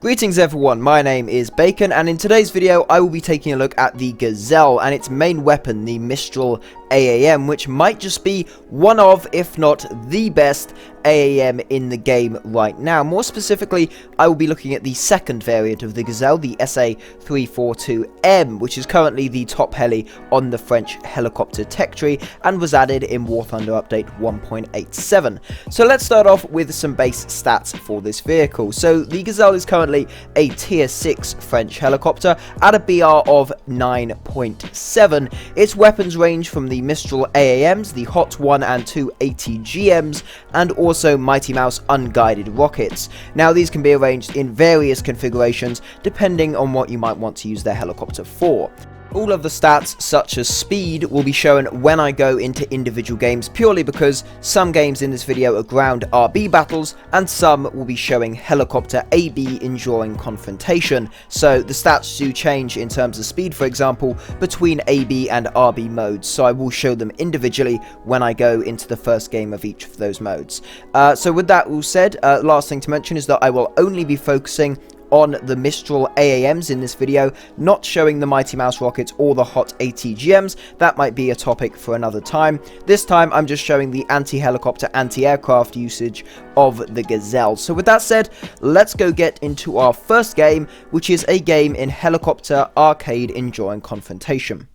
Greetings everyone, my name is Bacon, and in today's video I will be taking a look at the Gazelle and its main weapon, the Mistral AAM, which might just be one of, if not the best AAM in the game right now. More specifically, I will be looking at the second variant of the Gazelle, the SA.342M, which is currently the top heli on the French helicopter tech tree and was added in War Thunder Update 1.87. So let's start off with some base stats for this vehicle. So the Gazelle is currently a tier 6 French helicopter at a BR of 9.7. Its weapons range from the Mistral AAMs, the Hot 1 and 2 ATGMs, and also Mighty Mouse unguided rockets. Now these can be arranged in various configurations depending on what you might want to use their helicopter for. All of the stats, such as speed, will be shown when I go into individual games, purely because some games in this video are ground RB battles, and some will be showing helicopter AB enduring confrontation. So the stats do change in terms of speed, for example, between AB and RB modes, so I will show them individually when I go into the first game of each of those modes. So with that all said, last thing to mention is that I will only be focusing on the Mistral AAMs in this video, not showing the Mighty Mouse rockets or the Hot ATGMs. That might be a topic for another time. This time I'm just showing the anti-helicopter, anti-aircraft usage of the Gazelle. So with that said, let's go get into our first game, which is a game in helicopter arcade enduring confrontation.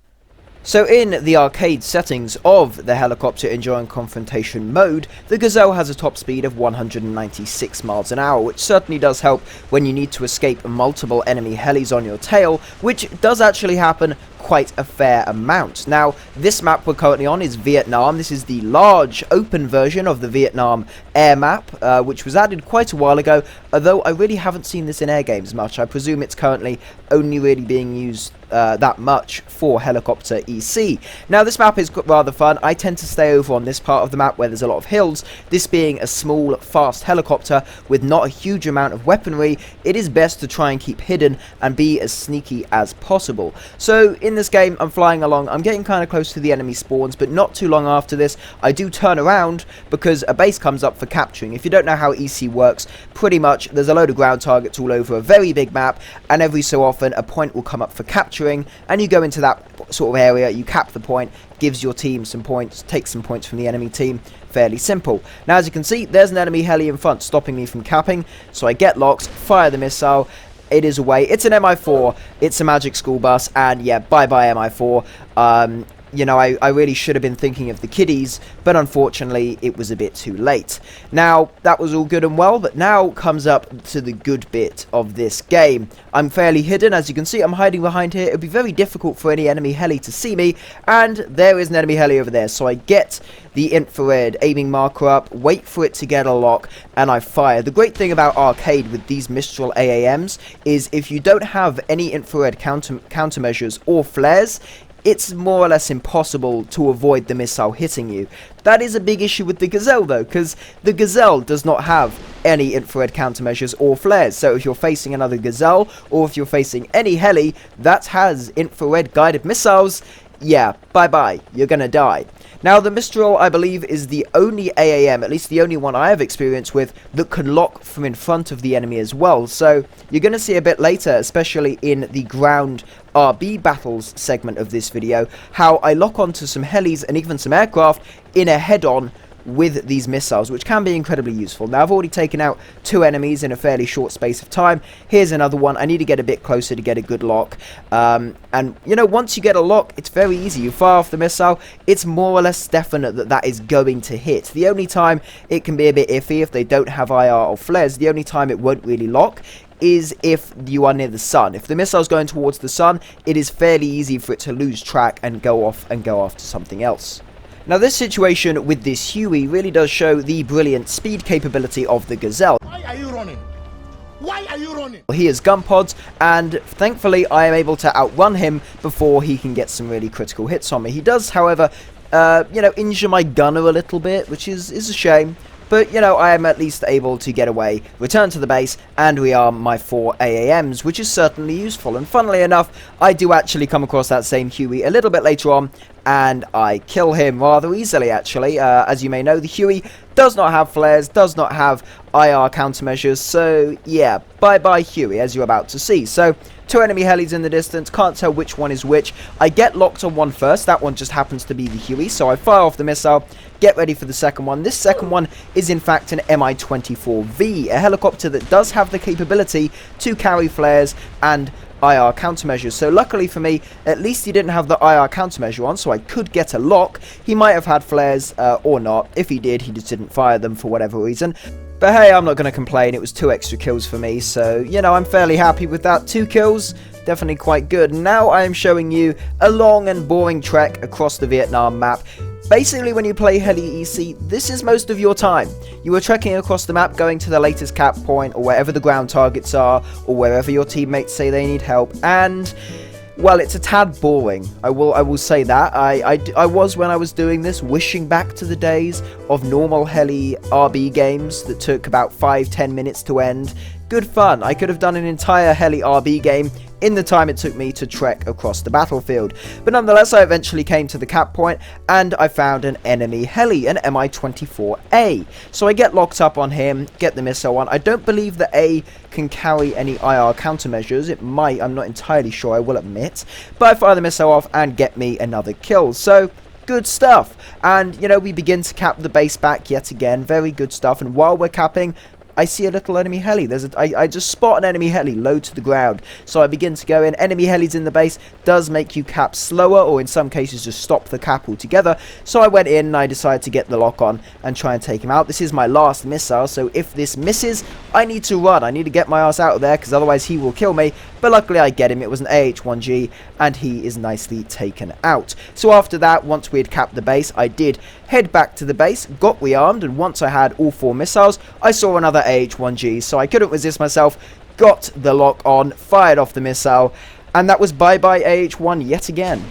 So in the arcade settings of the helicopter enduring confrontation mode, the Gazelle has a top speed of 196 miles an hour, which certainly does help when you need to escape multiple enemy helis on your tail, which does actually happen quite a fair amount. Now, this map we're currently on is Vietnam. This is the large open version of the Vietnam air map, which was added quite a while ago, although I really haven't seen this in air games much. I presume it's currently only really being used that much for helicopter EC. Now, this map is rather fun. I tend to stay over on this part of the map where there's a lot of hills. This being a small, fast helicopter with not a huge amount of weaponry, it is best to try and keep hidden and be as sneaky as possible. So in this game, I'm flying along, I'm getting kind of close to the enemy spawns, but not too long after this, I do turn around because a base comes up for capturing. If you don't know how EC works, pretty much there's a load of ground targets all over a very big map, and every so often a point will come up for capturing, and you go into that sort of area, you cap the point, gives your team some points, takes some points from the enemy team. Fairly simple. Now, as you can see, there's an enemy heli in front stopping me from capping, so I get locked, fire the missile. It is away. It's an MI4. It's a Magic School Bus, and yeah, bye-bye MI4. You know, I really should have been thinking of the kiddies, but unfortunately, it was a bit too late. Now, that was all good and well, but now comes up to the good bit of this game. I'm fairly hidden, as you can see, I'm hiding behind here. It would be very difficult for any enemy heli to see me, and there is an enemy heli over there, so I get the infrared aiming marker up, wait for it to get a lock, and I fire. The great thing about arcade with these Mistral AAMs is if you don't have any infrared countermeasures or flares, it's more or less impossible to avoid the missile hitting you. That is a big issue with the Gazelle though, because the Gazelle does not have any infrared countermeasures or flares. So if you're facing another Gazelle, or if you're facing any heli that has infrared guided missiles, yeah, bye-bye, you're gonna die. Now, the Mistral, I believe, is the only AAM, at least the only one I have experience with, that can lock from in front of the enemy as well. So you're going to see a bit later, especially in the ground RB battles segment of this video, how I lock onto some helis and even some aircraft in a head-on with these missiles, which can be incredibly useful. Now, I've already taken out 2 enemies in a fairly short space of time. Here's another one. I need to get a bit closer to get a good lock. And, you know, once you get a lock, it's very easy. You fire off the missile, it's more or less definite that that is going to hit. The only time it can be a bit iffy if they don't have IR or flares, the only time it won't really lock is if you are near the sun. If the missile's going towards the sun, it is fairly easy for it to lose track and go off and go after something else. Now, this situation with this Huey really does show the brilliant speed capability of the Gazelle. Why are you running? Why are you running? He has gun pods, and thankfully I am able to outrun him before he can get some really critical hits on me. He does, however, you know, injure my gunner a little bit, which is a shame. But, you know, I am at least able to get away, return to the base, and rearm my 4 AAMs, which is certainly useful. And funnily enough, I do actually come across that same Huey a little bit later on, and I kill him rather easily, actually. As you may know, the Huey does not have flares, does not have IR countermeasures, so yeah, bye-bye Huey, as you're about to see. So, 2 enemy helis in the distance, can't tell which one is which. I get locked on one first, that one just happens to be the Huey, so I fire off the missile, get ready for the second one. This second one is in fact an Mi-24V, a helicopter that does have the capability to carry flares and IR countermeasures. So luckily for me, at least he didn't have the IR countermeasure on, so I could get a lock. He might have had flares or not. If he did, he just didn't fire them for whatever reason. But hey, I'm not going to complain. It was 2 extra kills for me, so, you know, I'm fairly happy with that. 2 kills, definitely quite good. Now I am showing you a long and boring trek across the Vietnam map. Basically, when you play Heli EC, this is most of your time. You are trekking across the map, going to the latest cap point, or wherever the ground targets are, or wherever your teammates say they need help, and, well, it's a tad boring. I will say that. I was, when I was doing this, wishing back to the days of normal Heli RB games that took about 5-10 minutes to end. Good fun. I could have done an entire Heli RB game in the time it took me to trek across the battlefield. But nonetheless, I eventually came to the cap point, and I found an enemy heli, an Mi-24A. So I get locked up on him, get the missile on. I don't believe the A can carry any IR countermeasures. It might, I'm not entirely sure, I will admit. But I fire the missile off and get me another kill. So, good stuff. And, you know, we begin to cap the base back yet again. Very good stuff. And while we're capping, I see a little enemy heli. I just spot an enemy heli low to the ground. So I begin to go in. Enemy helis in the base does make you cap slower, or in some cases just stop the cap altogether. So I went in and I decided to get the lock on and try and take him out. This is my last missile, so if this misses, I need to run. I need to get my ass out of there, because otherwise he will kill me. But luckily I get him. It was an AH-1G, and he is nicely taken out. So after that, once we had capped the base, I did head back to the base, got rearmed, and once I had all 4 missiles, I saw another AH-1G, so I couldn't resist myself, got the lock on, fired off the missile, and that was bye-bye AH-1 yet again.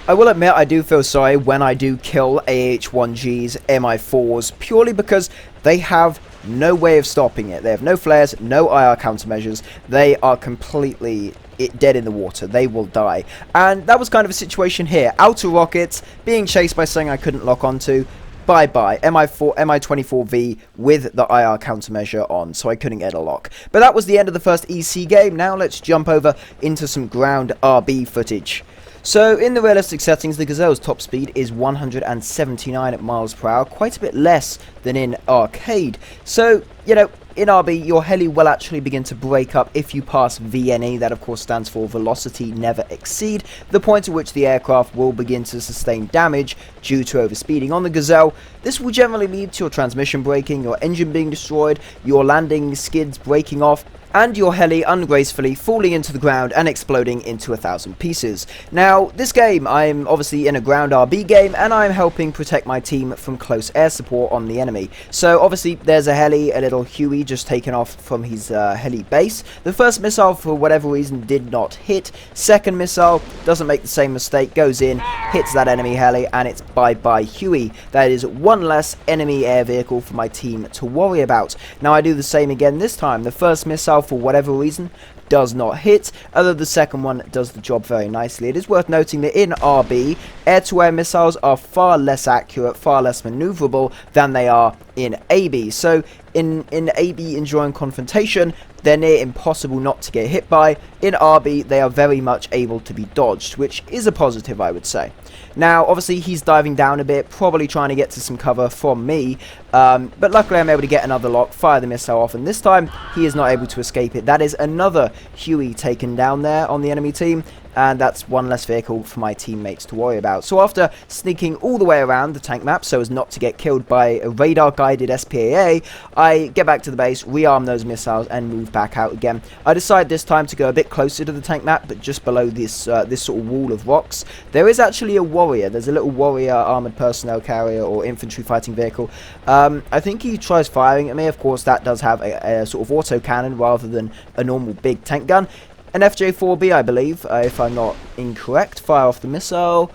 I will admit I do feel sorry when I do kill AH-1Gs, Mi-4s, purely because they have no way of stopping it. They have no flares, no IR countermeasures. They are completely dead in the water. They will die. And that was kind of a situation here. Outer rockets, being chased by something I couldn't lock onto. Bye-bye. Mi-24V with the IR countermeasure on, so I couldn't get a lock. But that was the end of the first EC game. Now let's jump over into some ground RB footage. So, in the realistic settings, the Gazelle's top speed is 179 miles per hour, quite a bit less than in arcade. So, you know, in RB, your heli will actually begin to break up if you pass VNE, that of course stands for Velocity Never Exceed, the point at which the aircraft will begin to sustain damage due to overspeeding. On the Gazelle, this will generally lead to your transmission breaking, your engine being destroyed, your landing skids breaking off, and your heli ungracefully falling into the ground and exploding into 1,000 pieces. Now, this game, I'm obviously in a ground RB game, and I'm helping protect my team from close air support on the enemy. So, obviously, there's a heli, a little Huey just taken off from his heli base. The first missile, for whatever reason, did not hit. Second missile doesn't make the same mistake, goes in, hits that enemy heli, and it's bye-bye Huey. That is one less enemy air vehicle for my team to worry about. Now, I do the same again this time. The first missile, for whatever reason, does not hit, although the second one does the job very nicely. It is worth noting that in RB, air-to-air missiles are far less accurate, far less maneuverable than they are in AB. So in AB enjoying confrontation, they're near impossible not to get hit by. In RB, they are very much able to be dodged, which is a positive, I would say. Now, obviously, he's diving down a bit, probably trying to get to some cover from me, but luckily I'm able to get another lock, fire the missile off, and this time he is not able to escape it. That is another Huey taken down there on the enemy team, and that's one less vehicle for my teammates to worry about. So after sneaking all the way around the tank map so as not to get killed by a radar-guided SPAA, I get back to the base, rearm those missiles, and move back out again. I decide this time to go a bit closer to the tank map, but just below this this sort of wall of rocks. There is actually a warrior. There's a little warrior armoured personnel carrier or infantry fighting vehicle. I think he tries firing at me. Of course, that does have a sort of autocannon rather than a normal big tank gun. An FJ-4B, I believe, if I'm not incorrect. Fire off the missile.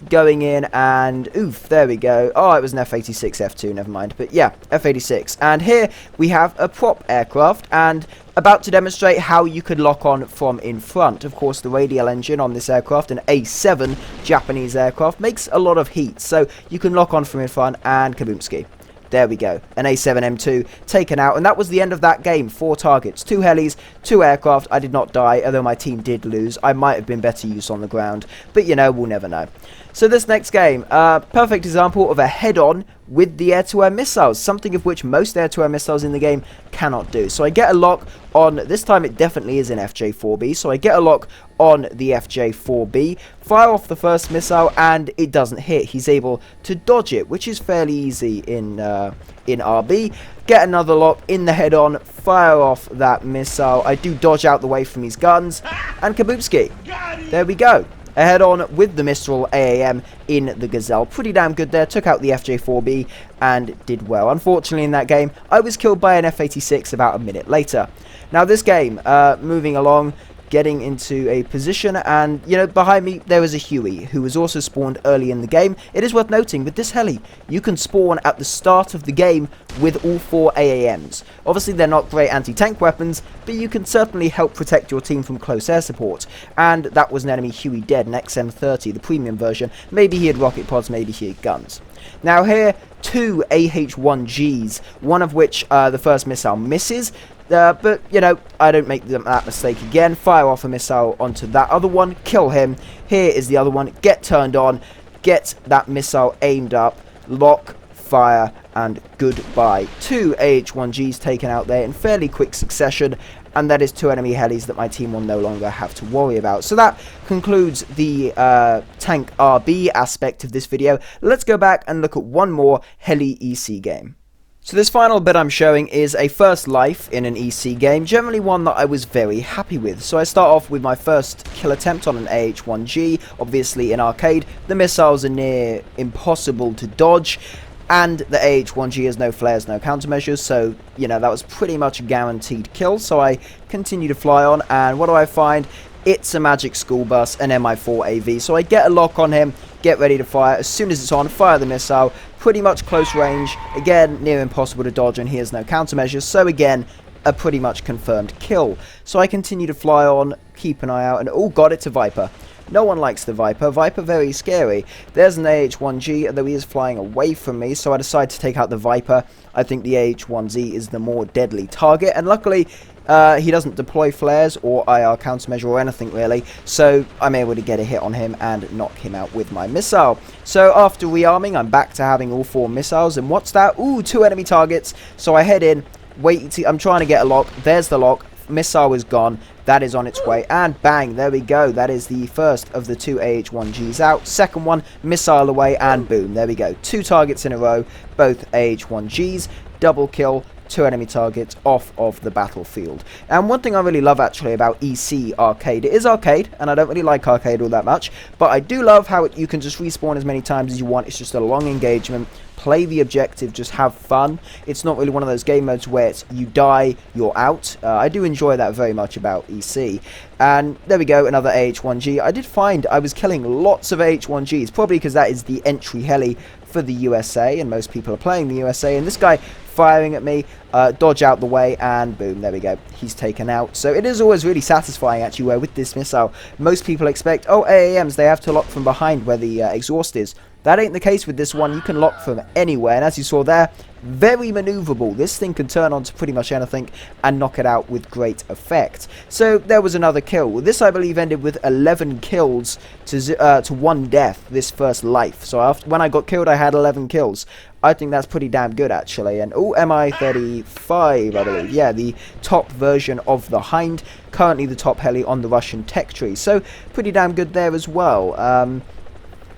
going in, and oof, there we go. Oh, it was an F-86 F2, never mind. But yeah, F-86. And here we have a prop aircraft, and about to demonstrate how you could lock on from in front. Of course, the radial engine on this aircraft, an A7 Japanese aircraft, makes a lot of heat, so you can lock on from in front, and kaboomski. There we go, an A7M2 taken out, and that was the end of that game. 4 targets, 2 helis, 2 aircraft. I did not die, although my team did lose. I might have been better used on the ground, but you know, we'll never know. So this next game, perfect example of a head-on with the air-to-air missiles, something of which most air-to-air missiles in the game cannot do. So I get a lock on, this time it definitely is an FJ4B, so I get a lock on the FJ4B, fire off the first missile, and it doesn't hit. He's able to dodge it, which is fairly easy in RB. Get another lock in the head-on, fire off that missile. I do dodge out the way from his guns, and kaboomski. There we go. A head-on with the Mistral AAM in the Gazelle. Pretty damn good there. Took out the FJ4B and did well. Unfortunately, in that game, I was killed by an F-86 about a minute later. Now, this game, moving along, getting into a position, and you know, behind me there is a Huey who was also spawned early in the game. It is worth noting, with this heli you can spawn at the start of the game with all 4 AAMs. Obviously they're not great anti-tank weapons, but you can certainly help protect your team from close air support, and that was an enemy Huey dead, an XM30, the premium version. Maybe he had rocket pods, maybe he had guns. Now here, 2 AH-1Gs, one of which the first missile misses. But, you know, I don't make that mistake again. Fire off a missile onto that other one. Kill him. Here is the other one. Get turned on. Get that missile aimed up. Lock, fire, and goodbye. 2 AH-1Gs taken out there in fairly quick succession. And that is 2 enemy helis that my team will no longer have to worry about. So that concludes the tank RB aspect of this video. Let's go back and look at one more heli EC game. So this final bit I'm showing is a first life in an EC game, generally one that I was very happy with. So I start off with my first kill attempt on an AH-1G, obviously in arcade. The missiles are near impossible to dodge, and the AH-1G has no flares, no countermeasures, so, you know, that was pretty much a guaranteed kill. So I continue to fly on, and what do I find? It's a magic school bus, an Mi-4 AV. So I get a lock on him, get ready to fire. As soon as it's on, fire the missile. Pretty much close range. Again, near impossible to dodge, and he has no countermeasures. So again, a pretty much confirmed kill. So I continue to fly on, keep an eye out, and oh god, it's a Viper. No one likes the Viper. Viper very scary. There's an AH-1G, although he is flying away from me, so I decide to take out the Viper. I think the AH-1Z is the more deadly target, and luckily he doesn't deploy flares or IR countermeasure or anything really, so I'm able to get a hit on him and knock him out with my missile. So after rearming, I'm back to having all 4 missiles, and what's that? Ooh, 2 enemy targets. So I head in, I'm trying to get a lock. There's the lock. Missile is gone. That is on its way, and bang, there we go. That is the first of the 2 AH-1Gs out. Second one, missile away, and boom, there we go. 2 targets in a row, both AH-1Gs, double kill. 2 enemy targets off of the battlefield. And one thing I really love actually about EC Arcade, it is arcade, and I don't really like arcade all that much, but I do love how you can just respawn as many times as you want. It's just a long engagement. Play the objective, just have fun. It's not really one of those game modes where it's you die, you're out. I do enjoy that very much about EC. And there we go, another AH-1G. I did find I was killing lots of AH-1Gs, probably because that is the entry heli for the USA, and most people are playing the USA, and this guy firing at me, dodge out the way, and boom, there we go, he's taken out. So it is always really satisfying actually, where with this missile most people expect, oh, AAMs, they have to lock from behind where the exhaust is. That ain't the case with this one. You can lock from anywhere, and as you saw there, very maneuverable. This thing can turn on to pretty much anything and knock it out with great effect. So there was another kill. Well, this I believe ended with 11 kills to 1 death, this first life. So when I got killed, I had 11 kills. I think that's pretty damn good actually. And oh, Mi-35, I believe. Yeah, the top version of the Hind, currently the top heli on the Russian tech tree. So pretty damn good there as well.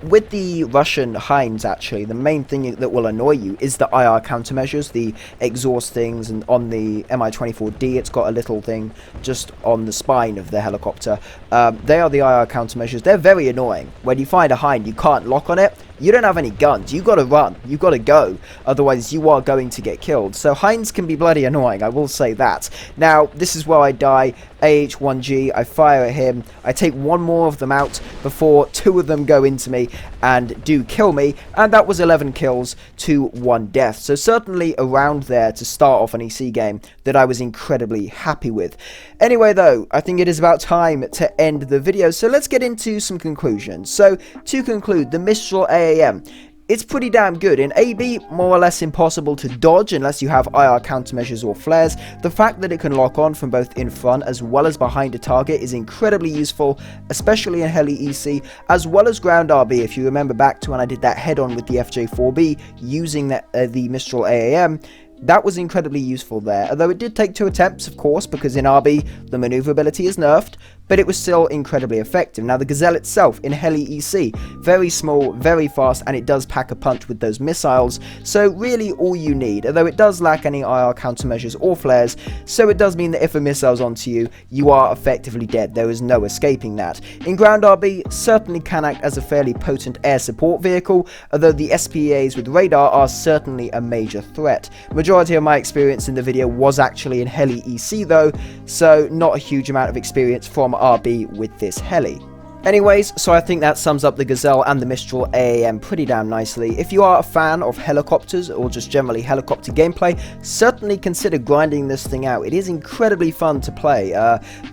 With the Russian Hinds, actually, the main thing that will annoy you is the IR countermeasures, the exhaust things, and on the Mi-24D, it's got a little thing just on the spine of the helicopter. They are the IR countermeasures. They're very annoying. When you find a Hind, you can't lock on it. you don't have any guns. You gotta run. You gotta go. Otherwise, you are going to get killed. So Heinz can be bloody annoying, I will say that. Now, this is where I die. AH-1G, I fire at him. I take one more of them out before two of them go into me and do kill me. And that was 11 kills to 1 death. So certainly around there to start off an EC game that I was incredibly happy with. Anyway though, I think it is about time to end the video. So let's get into some conclusions. So to conclude, the Mistral AAM. It's pretty damn good. In AB, more or less impossible to dodge unless you have IR countermeasures or flares. The fact that it can lock on from both in front as well as behind a target is incredibly useful, especially in Heli EC, as well as ground RB. If you remember back to when I did that head-on with the FJ4B using the Mistral AAM, that was incredibly useful there, although it did take 2 attempts, of course, because in RB, the maneuverability is nerfed, but it was still incredibly effective. Now, the Gazelle itself, in Heli EC, very small, very fast, and it does pack a punch with those missiles, so really all you need, although it does lack any IR countermeasures or flares, so it does mean that if a missile's onto you, you are effectively dead. There is no escaping that. In ground RB, certainly can act as a fairly potent air support vehicle, although the SPAs with radar are certainly a major threat. Majority of my experience in the video was actually in Heli EC though, so not a huge amount of experience from RB with this heli. Anyways, so I think that sums up the Gazelle and the Mistral AAM pretty damn nicely. If you are a fan of helicopters or just generally helicopter gameplay, certainly consider grinding this thing out. It is incredibly fun to play.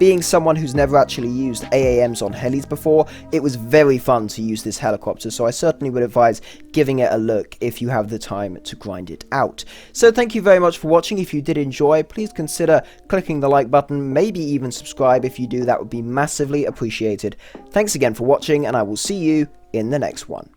Being someone who's never actually used AAMs on helis before, it was very fun to use this helicopter, so I certainly would advise giving it a look if you have the time to grind it out. So thank you very much for watching. If you did enjoy, please consider clicking the like button, maybe even subscribe. If you do, that would be massively appreciated. Thanks again for watching, and I will see you in the next one.